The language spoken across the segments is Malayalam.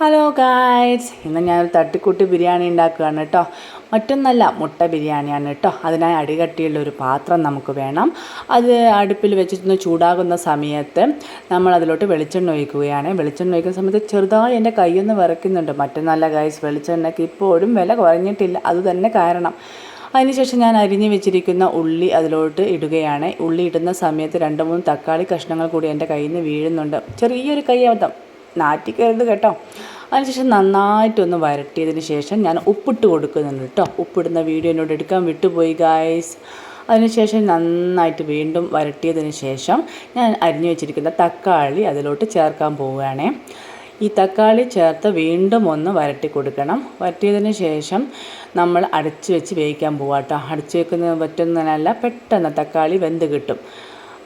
ഹലോ ഗായ്സ്, ഇന്ന് ഞാൻ തട്ടിക്കൂട്ട് ബിരിയാണി ഉണ്ടാക്കുകയാണ് കേട്ടോ. മറ്റൊന്നല്ല, മുട്ട ബിരിയാണിയാണ് കേട്ടോ. അതിനായി അടികട്ടിയുള്ള ഒരു പാത്രം നമുക്ക് വേണം. അത് അടുപ്പിൽ വെച്ചിട്ട് ചൂടാകുന്ന സമയത്ത് നമ്മൾ അതിലോട്ട് വെളിച്ചെണ്ണ ഒഴിക്കുകയാണ്. വെളിച്ചെണ്ണ ഒഴിക്കുന്ന സമയത്ത് ചെറുതായി എൻ്റെ കൈയൊന്ന് വിറയ്ക്കുന്നുണ്ട്. മറ്റൊന്നല്ല ഗായ്സ്, വെളിച്ചെണ്ണയ്ക്ക് ഇപ്പോഴും വില കുറഞ്ഞിട്ടില്ല. അതുതന്നെ കാരണം. അതിനുശേഷം ഞാൻ അരിഞ്ഞ് വെച്ചിരിക്കുന്ന ഉള്ളി അതിലോട്ട് ഇടുകയാണ്. ഉള്ളി ഇടുന്ന സമയത്ത് 2-3 തക്കാളി കഷ്ണങ്ങൾ കൂടി എൻ്റെ കയ്യിൽ നിന്ന് വീഴുന്നുണ്ട്. ചെറിയൊരു കൈയബദ്ധം, നാറ്റിക്കരുത് കേട്ടോ. അതിനുശേഷം നന്നായിട്ടൊന്ന് വരട്ടിയതിന് ശേഷം ഞാൻ ഉപ്പിട്ട് കൊടുക്കുന്നുണ്ട് കേട്ടോ. ഉപ്പിടുന്ന വീഡിയോ എന്നോട് എടുക്കാൻ വിട്ടുപോയി ഗായ്സ്. അതിനുശേഷം നന്നായിട്ട് വീണ്ടും വരട്ടിയതിന് ശേഷം ഞാൻ അരിഞ്ഞു വെച്ചിരിക്കുന്ന തക്കാളി അതിലോട്ട് ചേർക്കാൻ പോവുകയാണേ. ഈ തക്കാളി ചേർത്ത് വീണ്ടും ഒന്ന് വരട്ടി കൊടുക്കണം. വരട്ടിയതിന് ശേഷം നമ്മൾ അടച്ചു വെച്ച് വേവിക്കാൻ പോവാം കേട്ടോ. അടച്ചു വെക്കുന്നത് പറ്റുന്നതിനല്ല, പെട്ടെന്ന് തക്കാളി വെന്ത് കിട്ടും.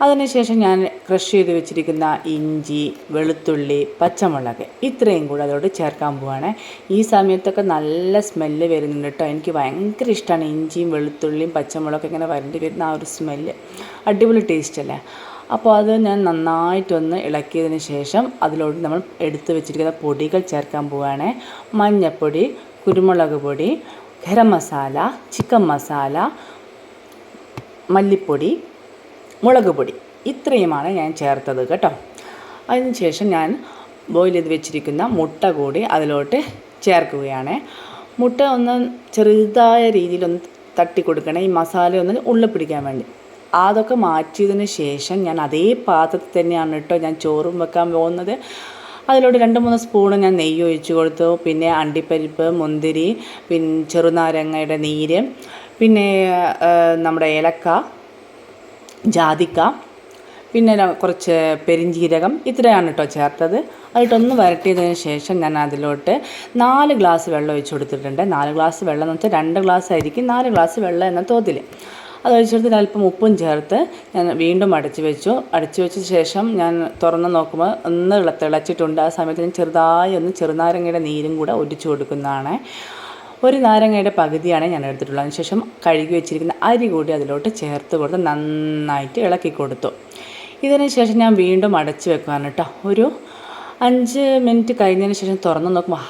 അതിനുശേഷം ഞാൻ ക്രഷ് ചെയ്ത് വെച്ചിരിക്കുന്ന ഇഞ്ചി, വെളുത്തുള്ളി, പച്ചമുളക് ഇത്രയും കൂടെ അതോട് ചേർക്കാൻ പോവുകയാണ്. ഈ സമയത്തൊക്കെ നല്ല സ്മെല്ല് വരുന്നുണ്ട് കേട്ടോ. എനിക്ക് ഭയങ്കര ഇഷ്ടമാണ് ഇഞ്ചിയും വെളുത്തുള്ളിയും പച്ചമുളകൊക്കെ ഇങ്ങനെ വരണ്ടി വരുന്ന ആ ഒരു സ്മെല്ല്. അടിപൊളി ടേസ്റ്റ് അല്ലേ. അപ്പോൾ അത് ഞാൻ നന്നായിട്ടൊന്ന് ഇളക്കിയതിന് ശേഷം അതിലോട്ട് നമ്മൾ എടുത്ത് വെച്ചിരിക്കുന്ന പൊടികൾ ചേർക്കാൻ പോവുകയാണ്. മഞ്ഞൾപ്പൊടി, കുരുമുളക് പൊടി, ഗരം മസാല, ചിക്കൻ മസാല, മല്ലിപ്പൊടി, മുളക് പൊടി ഇത്രയുമാണ് ഞാൻ ചേർത്തത് കേട്ടോ. അതിനുശേഷം ഞാൻ ബോയിൽ ചെയ്ത് വെച്ചിരിക്കുന്ന മുട്ട കൂടി അതിലോട്ട് ചേർക്കുകയാണ്. മുട്ട ഒന്ന് ചെറുതായ രീതിയിലൊന്ന് തട്ടി കൊടുക്കണേ, ഈ മസാല ഒന്ന് ഉള്ളിൽ പിടിക്കാൻ വേണ്ടി. അതൊക്കെ മാറ്റിയതിന് ശേഷം ഞാൻ അതേ പാത്രത്തിൽ തന്നെയാണ് കേട്ടോ ഞാൻ ചോറും വെക്കാൻ പോകുന്നത്. അതിലോട്ട് 2-3 സ്പൂണ് ഞാൻ നെയ്യ് ഒഴിച്ച് കൊടുത്തു. പിന്നെ അണ്ടിപ്പരിപ്പ്, മുന്തിരി, പിന്നെ ചെറുനാരങ്ങയുടെ നീര്, പിന്നെ നമ്മുടെ ഏലക്ക, ജാതിക്ക, പിന്നെ കുറച്ച് പെരിഞ്ജീരകം ഇത്രയാണ് കേട്ടോ ചേർത്തത്. അതിട്ടൊന്ന് വരട്ടിയതിന് ശേഷം ഞാൻ അതിലോട്ട് 4 ഗ്ലാസ് വെള്ളം ഒഴിച്ച് കൊടുത്തിട്ടുണ്ട്. 4 ഗ്ലാസ് വെള്ളം എന്ന് വെച്ചാൽ 2 ഗ്ലാസ് ആയിരിക്കും 4 ഗ്ലാസ് വെള്ളം എന്ന തോതിൽ. അത് ഒഴിച്ചെടുത്തിട്ട് അല്പം ഉപ്പും ചേർത്ത് ഞാൻ വീണ്ടും അടച്ചു വെച്ച ശേഷം ഞാൻ തുറന്ന് നോക്കുമ്പോൾ ഒന്ന് തിളച്ചിട്ടുണ്ട്. ആ സമയത്ത് ഞാൻ ചെറുതായി ഒന്ന് ചെറുനാരങ്ങയുടെ നീരും കൂടെ ഒഴിച്ച് കൊടുക്കുന്നതാണ്. ഒരു നാരങ്ങയുടെ പകുതിയാണ് ഞാൻ എടുത്തിട്ടുള്ളത്. അതിനുശേഷം കഴുകി വെച്ചിരിക്കുന്ന അരി കൂടി അതിലോട്ട് ചേർത്ത് കൊടുത്ത് നന്നായിട്ട് ഇളക്കി കൊടുത്തു. ഇതിന് ശേഷം ഞാൻ വീണ്ടും അടച്ച് വെക്കുകയാണ് കേട്ടോ. ഒരു 5 മിനിറ്റ് കഴിഞ്ഞതിന് ശേഷം തുറന്ന് നോക്കുമ്പോൾ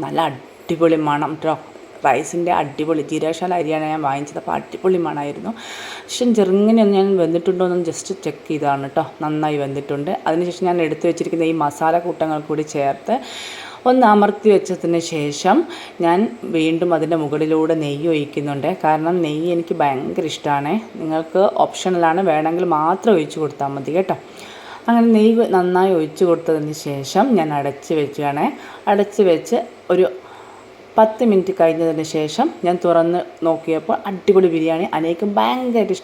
നല്ല അടിപൊളി മണം കേട്ടോ. റൈസിൻ്റെ അടിപൊളി ജീരകശാല അരിയാണ് ഞാൻ വാങ്ങിച്ചത്. അപ്പോൾ അടിപൊളി മണമായിരുന്നു. പക്ഷേ ചെറുങ്ങനെയൊന്നും ഞാൻ വെന്തിട്ടുണ്ടോ എന്ന് ജസ്റ്റ് ചെക്ക് ചെയ്തതാണ് കേട്ടോ. നന്നായി വെന്തിട്ടുണ്ട്. അതിനുശേഷം ഞാൻ എടുത്തു വെച്ചിരിക്കുന്ന ഈ മസാല കൂട്ടങ്ങൾ കൂടി ചേർത്ത് ഒന്ന് അമർത്തി വെച്ചതിന് ശേഷം ഞാൻ വീണ്ടും അതിൻ്റെ മുകളിലൂടെ നെയ്യ് ഒഴിക്കുന്നുണ്ട്. കാരണം നെയ്യ് എനിക്ക് ഭയങ്കര ഇഷ്ടമാണ്. നിങ്ങൾക്ക് ഓപ്ഷണലാണ്, വേണമെങ്കിൽ മാത്രം ഒഴിച്ച് കൊടുത്താൽ മതി കേട്ടോ. അങ്ങനെ നെയ്യ് നന്നായി ഒഴിച്ച് കൊടുത്തതിന് ശേഷം ഞാൻ അടച്ച് വെച്ച് ഒരു 10 മിനിറ്റ് കഴിഞ്ഞതിന് ശേഷം ഞാൻ തുറന്ന് നോക്കിയപ്പോൾ അടിപൊളി ബിരിയാണി. അനേക്കും ഭയങ്കരമായിട്ട് ഇഷ്ടം.